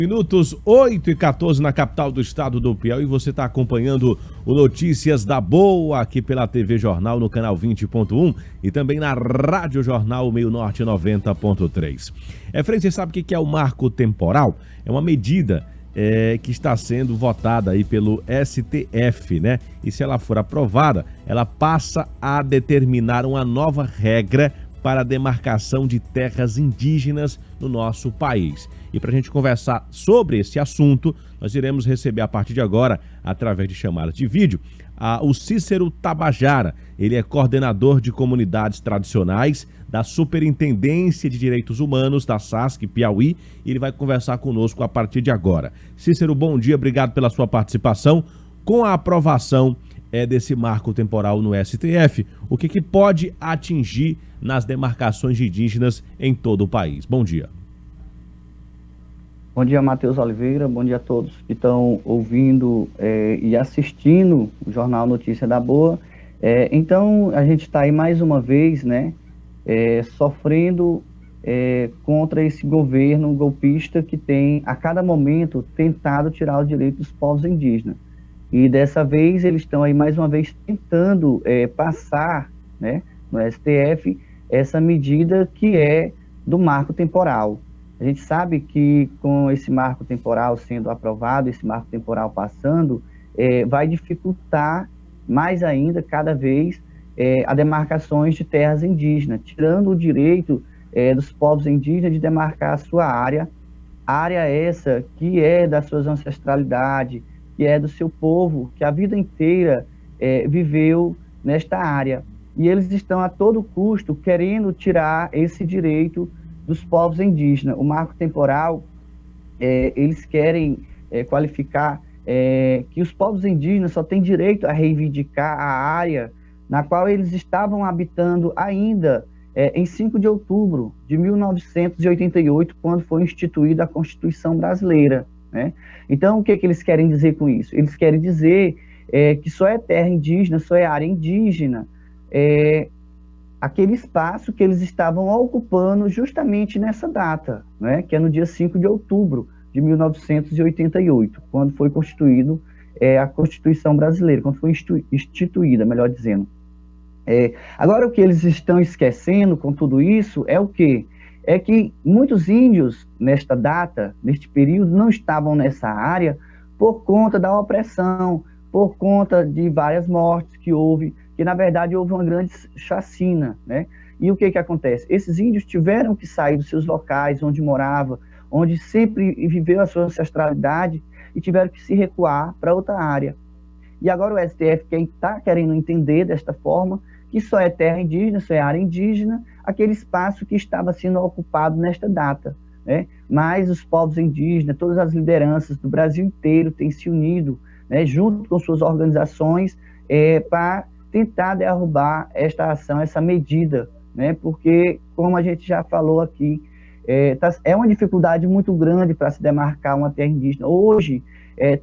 Minutos 8h14 na capital do estado do Piauí. Você está acompanhando o Notícias da Boa aqui pela TV Jornal no canal 20.1 e também na Rádio Jornal Meio Norte 90.3. Frente, você sabe o que é o marco temporal? É uma medida que está sendo votada aí pelo STF, né? E se ela for aprovada, ela passa a determinar uma nova regra para a demarcação de terras indígenas no nosso país. E para a gente conversar sobre esse assunto, nós iremos receber a partir de agora, através de chamadas de vídeo, o Cícero Tabajara. Ele é coordenador de comunidades tradicionais da Superintendência de Direitos Humanos da SASC Piauí, e ele vai conversar conosco a partir de agora. Cícero, bom dia, obrigado pela sua participação. Com a aprovação desse marco temporal no STF, o que pode atingir nas demarcações indígenas em todo o país? Bom dia. Bom dia, Matheus Oliveira, bom dia a todos que estão ouvindo e assistindo o Jornal Notícia da Boa. Então, a gente está aí mais uma vez, né, sofrendo contra esse governo golpista que tem, a cada momento, tentado tirar os direitos dos povos indígenas. E dessa vez, eles estão aí mais uma vez tentando passar, né, no STF, essa medida que é do marco temporal. A gente sabe que com esse marco temporal sendo aprovado, esse marco temporal passando, vai dificultar mais ainda, cada vez, a demarcações de terras indígenas, tirando o direito dos povos indígenas de demarcar a sua área essa que é da sua ancestralidade, que é do seu povo, que a vida inteira viveu nesta área. E eles estão a todo custo querendo tirar esse direito dos povos indígenas. O marco temporal, eles querem qualificar que os povos indígenas só têm direito a reivindicar a área na qual eles estavam habitando ainda em 5 de outubro de 1988, quando foi instituída a Constituição Brasileira, né? Então, o que eles querem dizer com isso? Eles querem dizer que só é terra indígena, só é área indígena, aquele espaço que eles estavam ocupando justamente nessa data, né, que é no dia 5 de outubro de 1988, quando foi constituído a Constituição Brasileira, quando foi instituída, melhor dizendo. Agora, o que eles estão esquecendo com tudo isso é o quê? É que muitos índios, nesta data, neste período, não estavam nessa área por conta da opressão, por conta de várias mortes que houve, que na verdade houve uma grande chacina, né? E o que acontece? Esses índios tiveram que sair dos seus locais onde morava, onde sempre viveu a sua ancestralidade, e tiveram que se recuar para outra área. E agora o STF está querendo entender desta forma que só é terra indígena, só é área indígena, aquele espaço que estava sendo ocupado nesta data, né? Mas os povos indígenas, todas as lideranças do Brasil inteiro têm se unido, né, junto com suas organizações, para tentar derrubar esta ação, essa medida, né? Porque, como a gente já falou aqui, é uma dificuldade muito grande para se demarcar uma terra indígena. Hoje,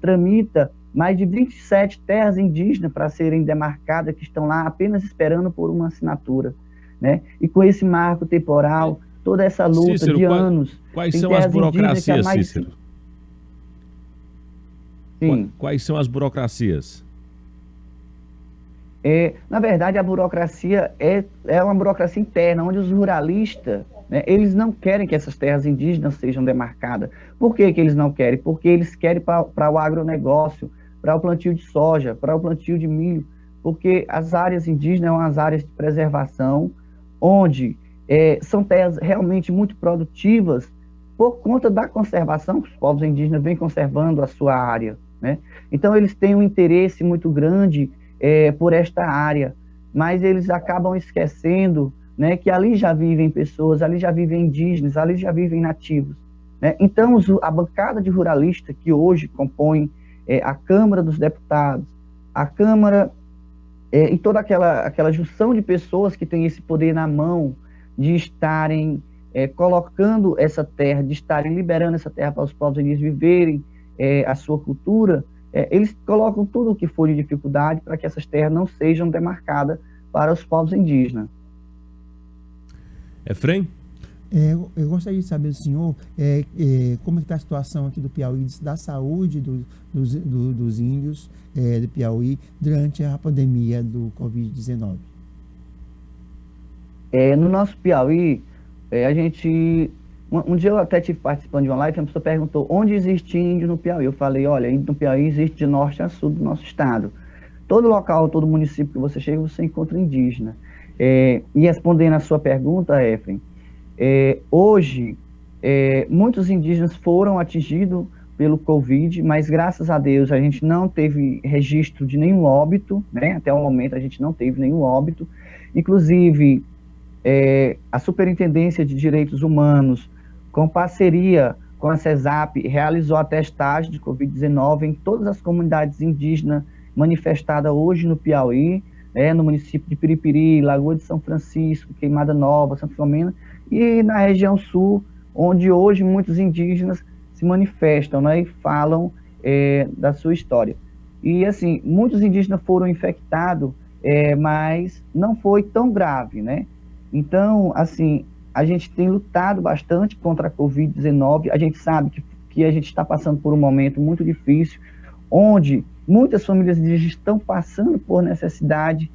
tramita mais de 27 terras indígenas para serem demarcadas, que estão lá apenas esperando por uma assinatura, né? E com esse marco temporal, toda essa luta, Cícero, de anos... Quais são as burocracias, Cícero? Sim. Quais são as burocracias? Na verdade, a burocracia é uma burocracia interna, onde os ruralistas, né, eles não querem que essas terras indígenas sejam demarcadas. Por que eles não querem? Porque eles querem para o agronegócio, para o plantio de soja, para o plantio de milho, porque as áreas indígenas são as áreas de preservação, onde são terras realmente muito produtivas por conta da conservação que os povos indígenas vêm conservando a sua área, né? Então, eles têm um interesse muito grande por esta área, mas eles acabam esquecendo, né, que ali já vivem pessoas, ali já vivem indígenas, ali já vivem nativos, né? Então, a bancada de ruralistas que hoje compõe a Câmara dos Deputados, a Câmara e toda aquela junção de pessoas que têm esse poder na mão de estarem colocando essa terra, de estarem liberando essa terra para os povos indígenas viverem a sua cultura, eles colocam tudo o que for de dificuldade para que essas terras não sejam demarcadas para os povos indígenas. Efrem? Eu gostaria de saber do senhor como está a situação aqui do Piauí, da saúde dos índios do Piauí durante a pandemia do Covid-19. No nosso Piauí, a gente. Um dia eu até estive participando de uma live e uma pessoa perguntou onde existe índio no Piauí. Eu falei, olha, índio no Piauí existe de norte a sul do nosso estado. Todo local, todo município que você chega, você encontra indígena. E respondendo a sua pergunta, Efraim, hoje, muitos indígenas foram atingidos pelo Covid, mas graças a Deus a gente não teve registro de nenhum óbito, né? Até o momento a gente não teve nenhum óbito. Inclusive, a Superintendência de Direitos Humanos, com parceria com a CESAP, realizou a testagem de Covid-19 em todas as comunidades indígenas manifestadas hoje no Piauí, no município de Piripiri, Lagoa de São Francisco, Queimada Nova, Santa Filomena, e na região sul, onde hoje muitos indígenas se manifestam, né, e falam da sua história. E, assim, muitos indígenas foram infectados, mas não foi tão grave, né? Então, assim, a gente tem lutado bastante contra a Covid-19, a gente sabe que a gente está passando por um momento muito difícil, onde muitas famílias indígenas estão passando por necessidade,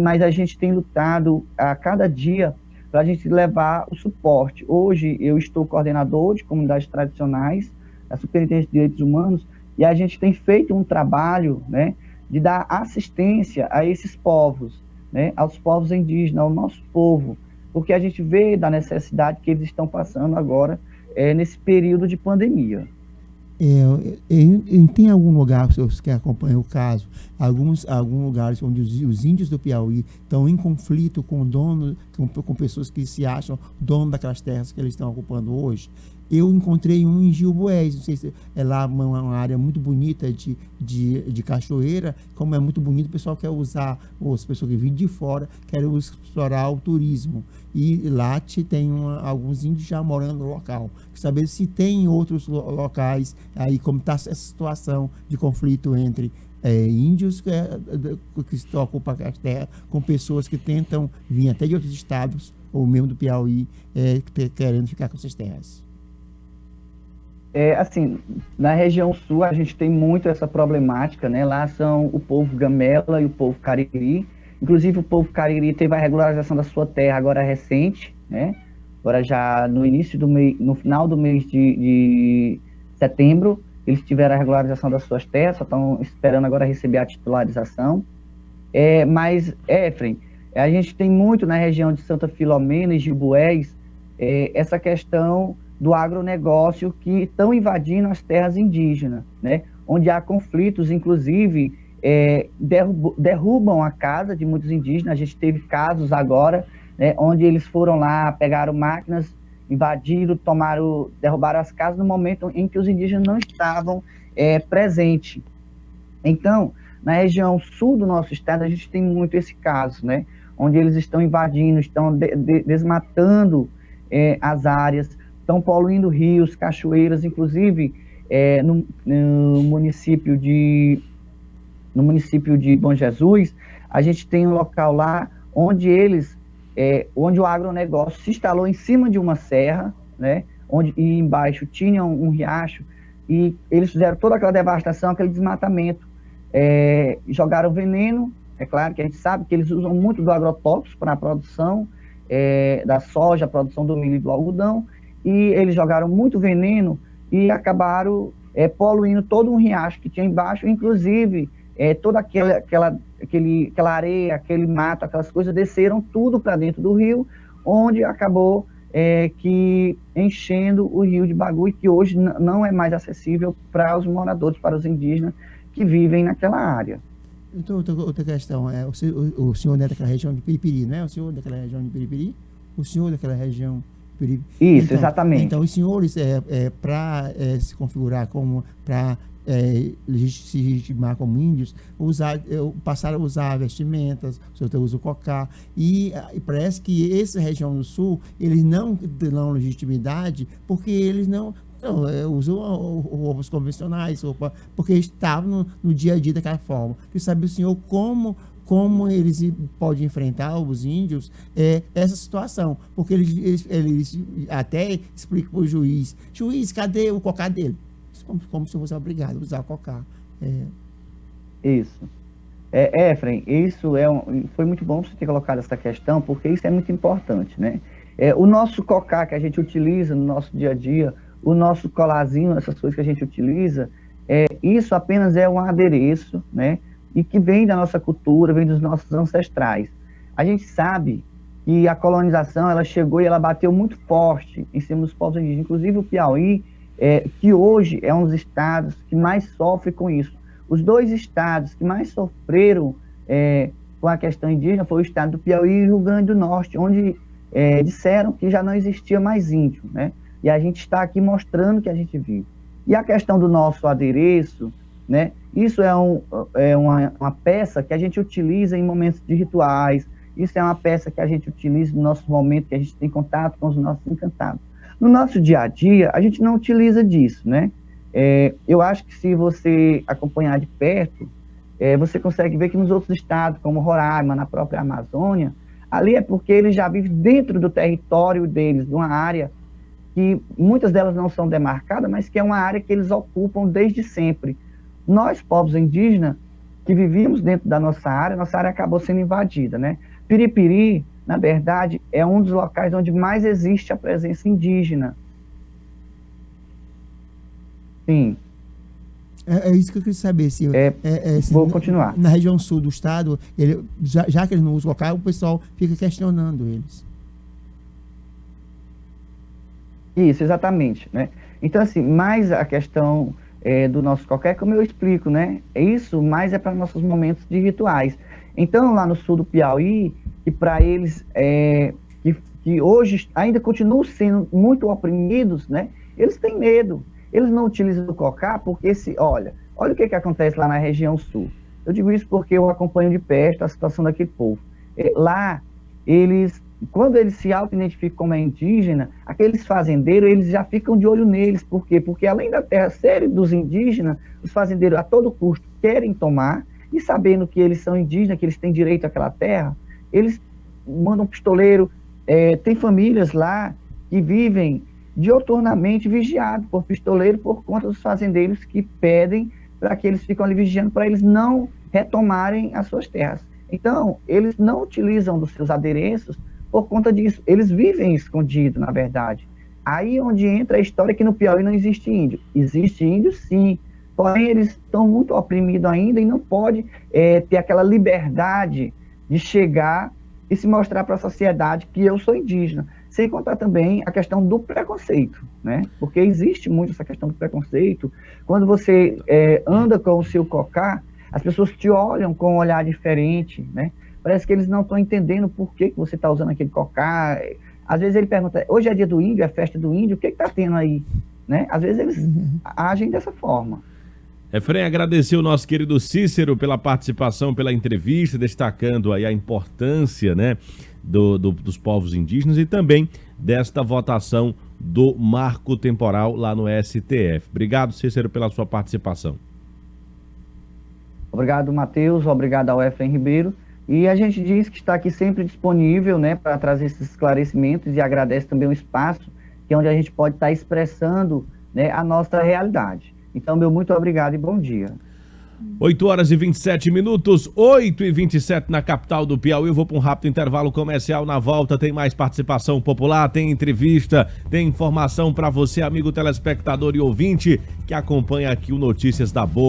mas a gente tem lutado a cada dia para a gente levar o suporte. Hoje eu estou coordenador de comunidades tradicionais, da Superintendência de Direitos Humanos, e a gente tem feito um trabalho, né, de dar assistência a esses povos, né, aos povos indígenas, ao nosso povo, porque a gente vê da necessidade que eles estão passando agora nesse período de pandemia. Tem algum lugar, vocês que acompanham o caso, alguns lugares onde os índios do Piauí estão em conflito com com pessoas que se acham dono daquelas terras que eles estão ocupando hoje? Eu encontrei um em Gilboés, não sei se é lá uma área muito bonita de cachoeira, como é muito bonito, o pessoal quer usar, ou as pessoas que vêm de fora querem explorar o turismo. E lá tem alguns índios já morando no local. Quer saber se tem outros locais aí, como está essa situação de conflito entre índios que ocupam as terras com pessoas que tentam vir até de outros estados, ou mesmo do Piauí, querendo ficar com essas terras. Assim, na região sul a gente tem muito essa problemática, né? Lá são o povo Gamela e o povo Cariri. Inclusive o povo Cariri teve a regularização da sua terra agora recente, né? Agora já no início do mês, no final do mês de setembro, eles tiveram a regularização das suas terras, só estão esperando agora receber a titularização. Mas, Efraim, a gente tem muito na região de Santa Filomena e Gilboés essa questão do agronegócio que estão invadindo as terras indígenas, né? Onde há conflitos, inclusive, derrubam a casa de muitos indígenas. A gente teve casos agora, né, onde eles foram lá, pegaram máquinas, invadiram, derrubaram as casas no momento em que os indígenas não estavam presentes. Então, na região sul do nosso estado, a gente tem muito esse caso, né? Onde eles estão invadindo, estão desmatando as áreas, estão poluindo rios, cachoeiras, inclusive no município de Bom Jesus, a gente tem um local lá onde onde o agronegócio se instalou em cima de uma serra, né, e embaixo tinha um riacho, e eles fizeram toda aquela devastação, aquele desmatamento, jogaram veneno. É claro que a gente sabe que eles usam muito do agrotóxico para a produção da soja, a produção do milho e do algodão, e eles jogaram muito veneno e acabaram poluindo todo um riacho que tinha embaixo, inclusive toda aquela areia, aquele mato, aquelas coisas desceram tudo para dentro do rio, onde acabou que enchendo o rio de Bagu, e que hoje não é mais acessível para os moradores, para os indígenas que vivem naquela área. Então, outra questão, o senhor é daquela região de Piripiri, não é? O senhor daquela região de Piripiri? O senhor daquela região de Piripiri? Isso, então, exatamente. Então, os senhores, para se configurar como, para se legitimar como índios, passaram a usar vestimentas, o senhor usa o cocá, e parece que essa região do sul, eles não dão legitimidade, porque eles não usam roupas convencionais, porque estavam no dia a dia daquela forma. Queria saber o senhor como eles podem enfrentar os índios essa situação. Porque eles até explicam para o juiz, cadê o cocá dele? Como se fosse obrigado a usar o cocá. Isso. Efraim, isso foi muito bom você ter colocado essa questão, porque isso é muito importante, né? O nosso cocá que a gente utiliza no nosso dia a dia, o nosso colazinho, essas coisas que a gente utiliza, isso apenas é um adereço, né? E que vem da nossa cultura, vem dos nossos ancestrais. A gente sabe que a colonização, ela chegou e ela bateu muito forte em cima dos povos indígenas, inclusive o Piauí, que hoje é um dos estados que mais sofre com isso. Os 2 estados que mais sofreram com a questão indígena foi o estado do Piauí e o Rio Grande do Norte, onde disseram que já não existia mais índio, né? E a gente está aqui mostrando que a gente vive. E a questão do nosso adereço, né? Isso é uma peça que a gente utiliza em momentos de rituais, isso é uma peça que a gente utiliza no nosso momento que a gente tem contato com os nossos encantados. No nosso dia a dia, a gente não utiliza disso, né? Eu acho que se você acompanhar de perto, você consegue ver que nos outros estados, como Roraima, na própria Amazônia, ali é porque eles já vivem dentro do território deles, de uma área que muitas delas não são demarcadas, mas que é uma área que eles ocupam desde sempre. Nós, povos indígenas, que vivíamos dentro da nossa área acabou sendo invadida, né? Piripiri, na verdade, é um dos locais onde mais existe a presença indígena. Sim. É isso que eu queria saber. Se vou continuar. Na região sul do estado, já que eles não usam cocá, o pessoal fica questionando eles. Isso, exatamente, né? Então, assim, mais a questão do nosso cocá, como eu explico, né? Isso mais é para nossos momentos de rituais. Então, lá no sul do Piauí, que para eles, que hoje ainda continuam sendo muito oprimidos, né? Eles têm medo. Eles não utilizam o cocá porque, olha o que acontece lá na região sul. Eu digo isso porque eu acompanho de perto a situação daquele povo. Lá, quando eles se auto-identificam como indígena, aqueles fazendeiros, eles já ficam de olho neles. Por quê? Porque além da terra séria dos indígenas, os fazendeiros a todo custo querem tomar, e sabendo que eles são indígenas, que eles têm direito àquela terra, eles mandam pistoleiro. Tem famílias lá que vivem dioturnamente vigiados por pistoleiro por conta dos fazendeiros que pedem para que eles fiquem ali vigiando, para eles não retomarem as suas terras. Então, eles não utilizam dos seus adereços por conta disso. Eles vivem escondidos, na verdade. Aí onde entra a história que no Piauí não existe índio. Existe índio, sim. Porém, eles estão muito oprimidos ainda e não pode ter aquela liberdade de chegar e se mostrar para a sociedade que eu sou indígena. Sem contar também a questão do preconceito, né? Porque existe muito essa questão do preconceito. Quando você anda com o seu cocá, as pessoas te olham com um olhar diferente, né? Parece que eles não estão entendendo por que você está usando aquele cocá. Às vezes ele pergunta, hoje é dia do índio, é festa do índio, o que está tendo aí? Né? Às vezes eles agem dessa forma. Efraim, agradecer o nosso querido Cícero pela participação, pela entrevista, destacando aí a importância, né, dos povos indígenas e também desta votação do marco temporal lá no STF. Obrigado, Cícero, pela sua participação. Obrigado, Matheus. Obrigado ao Efraim Ribeiro. E a gente diz que está aqui sempre disponível, né, para trazer esses esclarecimentos e agradece também o espaço, que é onde a gente pode estar expressando, né, a nossa realidade. Então, meu muito obrigado e bom dia. 8h27, 8h27 na capital do Piauí. Eu vou para um rápido intervalo comercial. Na volta tem mais participação popular, tem entrevista, tem informação para você, amigo telespectador e ouvinte, que acompanha aqui o Notícias da Boa.